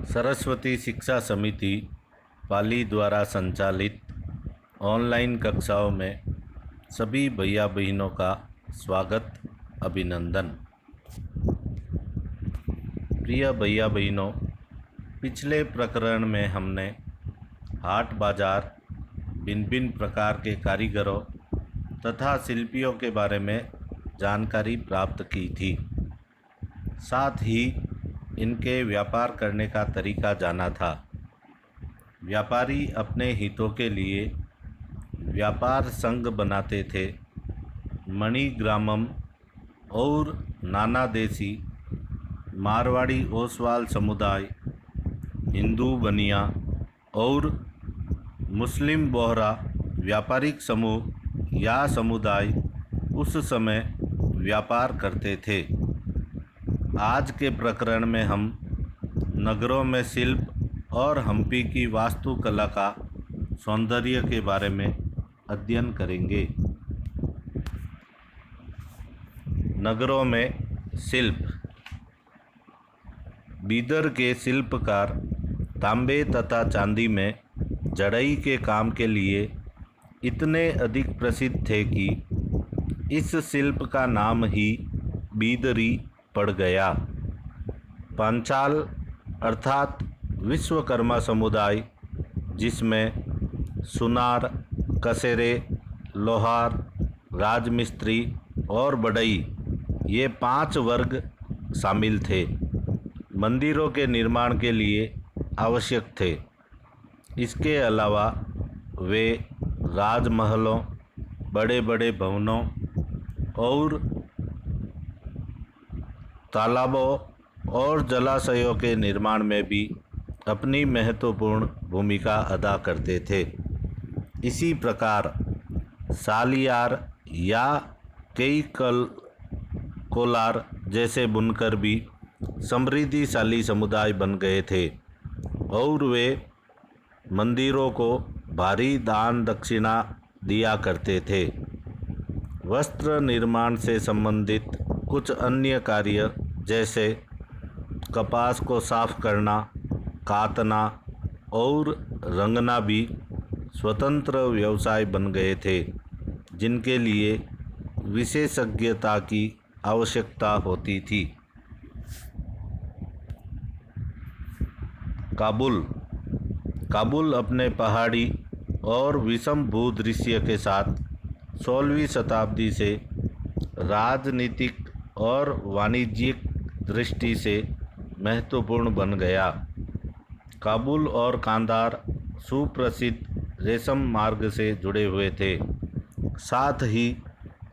सरस्वती शिक्षा समिति पाली द्वारा संचालित ऑनलाइन कक्षाओं में सभी भैया बहनों का स्वागत अभिनंदन। प्रिय भैया बहनों, पिछले प्रकरण में हमने हाट बाजार, भिन्न भिन्न प्रकार के कारीगरों तथा शिल्पियों के बारे में जानकारी प्राप्त की थी। साथ ही इनके व्यापार करने का तरीका जाना था। व्यापारी अपने हितों के लिए व्यापार संघ बनाते थे। मणिग्रामम और नाना देशी, मारवाड़ी ओसवाल समुदाय, हिंदू बनिया और मुस्लिम बोहरा व्यापारिक समूह या समुदाय उस समय व्यापार करते थे। आज के प्रकरण में हम नगरों में शिल्प और हम्पी की वास्तुकला का सौंदर्य के बारे में अध्ययन करेंगे। नगरों में शिल्प। बीदर के शिल्पकार तांबे तथा चांदी में जड़ई के काम के लिए इतने अधिक प्रसिद्ध थे कि इस शिल्प का नाम ही बीदरी पड़ गया। पांचाल अर्थात विश्वकर्मा समुदाय, जिसमें सुनार, कसेरे, लोहार, राजमिस्त्री और बढ़ई, ये 5 वर्ग शामिल थे। मंदिरों के निर्माण के लिए आवश्यक थे। इसके अलावा वे राजमहलों, बड़े बड़े भवनों और तालाबों और जलाशयों के निर्माण में भी अपनी महत्वपूर्ण भूमिका अदा करते थे। इसी प्रकार सालियार या कई कोलार जैसे बुनकर भी समृद्धिशाली समुदाय बन गए थे और वे मंदिरों को भारी दान दक्षिणा दिया करते थे। वस्त्र निर्माण से संबंधित कुछ अन्य कार्य जैसे कपास को साफ करना, कातना और रंगना भी स्वतंत्र व्यवसाय बन गए थे, जिनके लिए विशेषज्ञता की आवश्यकता होती थी। काबुल अपने पहाड़ी और विषम भूदृश्य के साथ 16वीं शताब्दी से राजनीतिक और वाणिज्यिक दृष्टि से महत्वपूर्ण बन गया। काबुल और कांधार सुप्रसिद्ध रेशम मार्ग से जुड़े हुए थे। साथ ही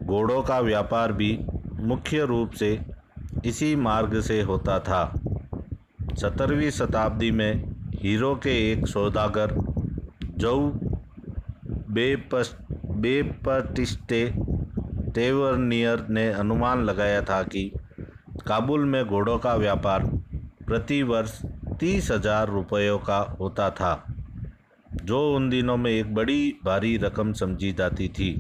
घोड़ों का व्यापार भी मुख्य रूप से इसी मार्ग से होता था। 17वीं शताब्दी में हीरो के एक सौदागर जौ बेपटिस्टे टेवर्नियर ने अनुमान लगाया था कि काबुल में घोड़ों का व्यापार प्रति वर्ष 30,000 रुपयों का होता था, जो उन दिनों में एक बड़ी भारी रकम समझी जाती थी।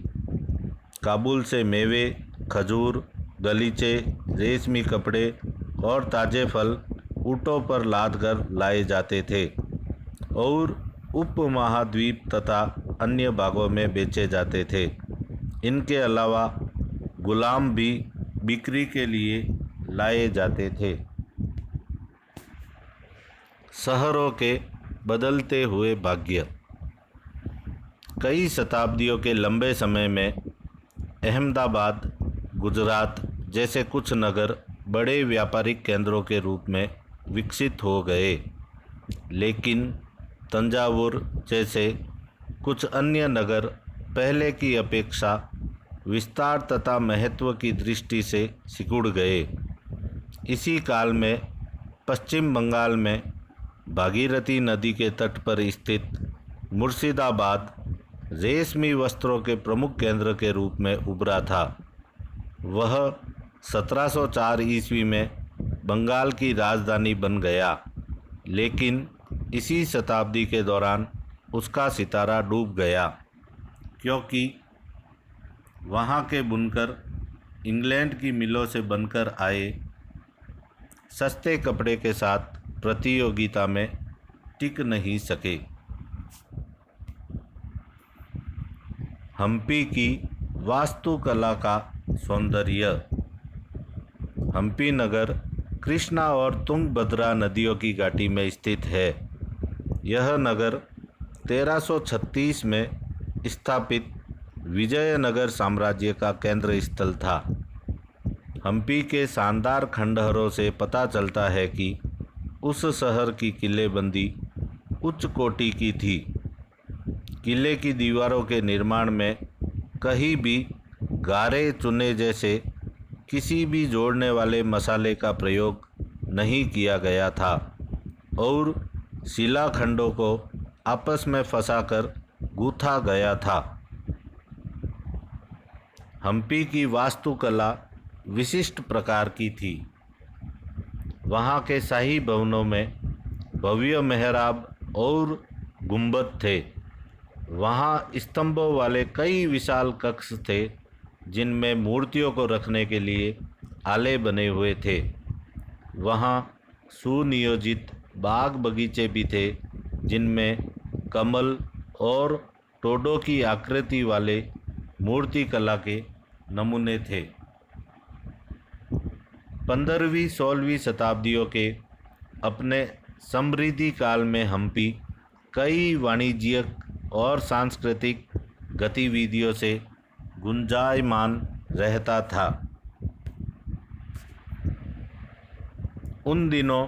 काबुल से मेवे, खजूर, गलीचे, रेशमी कपड़े और ताज़े फल ऊँटों पर लादकर लाए जाते थे और उपमहाद्वीप तथा अन्य भागों में बेचे जाते थे। इनके अलावा गुलाम भी बिक्री के लिए लाए जाते थे। शहरों के बदलते हुए भाग्य। कई शताब्दियों के लंबे समय में अहमदाबाद, गुजरात जैसे कुछ नगर बड़े व्यापारिक केंद्रों के रूप में विकसित हो गए, लेकिन तंजावुर जैसे कुछ अन्य नगर पहले की अपेक्षा विस्तार तथा महत्व की दृष्टि से सिकुड़ गए। इसी काल में पश्चिम बंगाल में भागीरथी नदी के तट पर स्थित मुर्शिदाबाद रेशमी वस्त्रों के प्रमुख केंद्र के रूप में उभरा था। वह 1704 ईस्वी में बंगाल की राजधानी बन गया, लेकिन इसी शताब्दी के दौरान उसका सितारा डूब गया, क्योंकि वहाँ के बुनकर इंग्लैंड की मिलों से बनकर आए सस्ते कपड़े के साथ प्रतियोगिता में टिक नहीं सके। हम्पी की वास्तुकला का सौंदर्य। हम्पी नगर कृष्णा और तुंगभद्रा नदियों की घाटी में स्थित है। यह नगर 1336 में स्थापित विजयनगर साम्राज्य का केंद्र स्थल था। हम्पी के शानदार खंडहरों से पता चलता है कि उस शहर की किलेबंदी उच्च कोटि की थी। किले की दीवारों के निर्माण में कहीं भी गारे चूने जैसे किसी भी जोड़ने वाले मसाले का प्रयोग नहीं किया गया था और शिलाखंडों को आपस में फंसाकर गूंथा गया था। हम्पी की वास्तुकला विशिष्ट प्रकार की थी। वहाँ के शाही भवनों में भव्य मेहराब और गुंबद थे। वहाँ स्तंभों वाले कई विशाल कक्ष थे जिनमें मूर्तियों को रखने के लिए आले बने हुए थे। वहाँ सुनियोजित बाग बगीचे भी थे जिनमें कमल और टोडों की आकृति वाले मूर्तिकला के नमूने थे। 15वीं-16वीं शताब्दियों के अपने समृद्धि काल में हम्पी कई वाणिज्यिक और सांस्कृतिक गतिविधियों से गुंजायमान रहता था। उन दिनों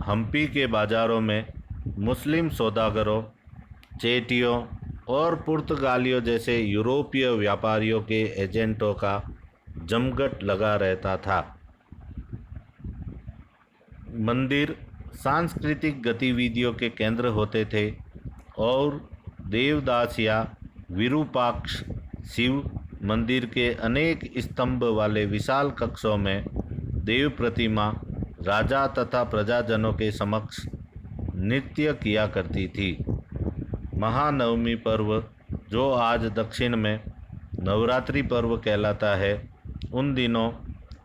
हम्पी के बाज़ारों में मुस्लिम सौदागरों, चेटियों और पुर्तगालियों जैसे यूरोपीय व्यापारियों के एजेंटों का जमघट लगा रहता था। मंदिर सांस्कृतिक गतिविधियों के केंद्र होते थे और देवदास या विरूपाक्ष शिव मंदिर के अनेक स्तंभ वाले विशाल कक्षों में देव प्रतिमा राजा तथा प्रजाजनों के समक्ष नृत्य किया करती थी। महानवमी पर्व, जो आज दक्षिण में नवरात्रि पर्व कहलाता है, उन दिनों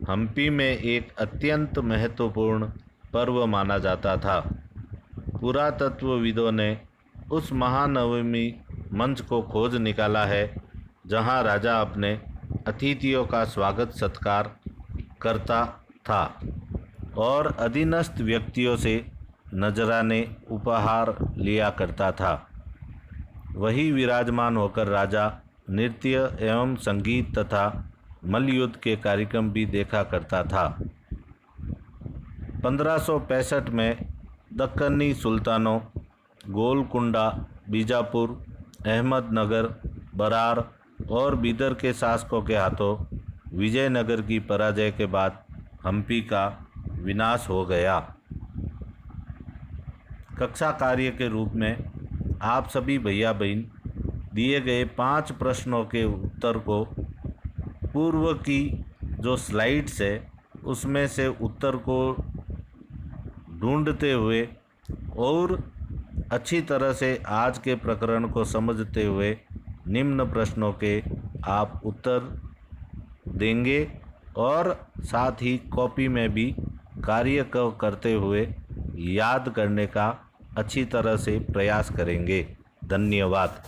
हम्पी में एक अत्यंत महत्वपूर्ण पर्व माना जाता था। पुरातत्वविदों ने उस महानवमी मंच को खोज निकाला है जहां राजा अपने अतिथियों का स्वागत सत्कार करता था और अधीनस्थ व्यक्तियों से नजराने उपहार लिया करता था। वही विराजमान होकर राजा नृत्य एवं संगीत तथा मल्लयुद्ध के कार्यक्रम भी देखा करता था। 1565 में दक्कनी सुल्तानों गोलकुंडा, बीजापुर, अहमदनगर, बरार और बीदर के शासकों के हाथों विजयनगर की पराजय के बाद हम्पी का विनाश हो गया। कक्षा कार्य के रूप में आप सभी भैया बहन दिए गए 5 प्रश्नों के उत्तर को पूर्व की जो स्लाइड्स है उसमें से उत्तर को ढूंढते हुए और अच्छी तरह से आज के प्रकरण को समझते हुए निम्न प्रश्नों के आप उत्तर देंगे और साथ ही कॉपी में भी कार्य को करते हुए याद करने का अच्छी तरह से प्रयास करेंगे। धन्यवाद।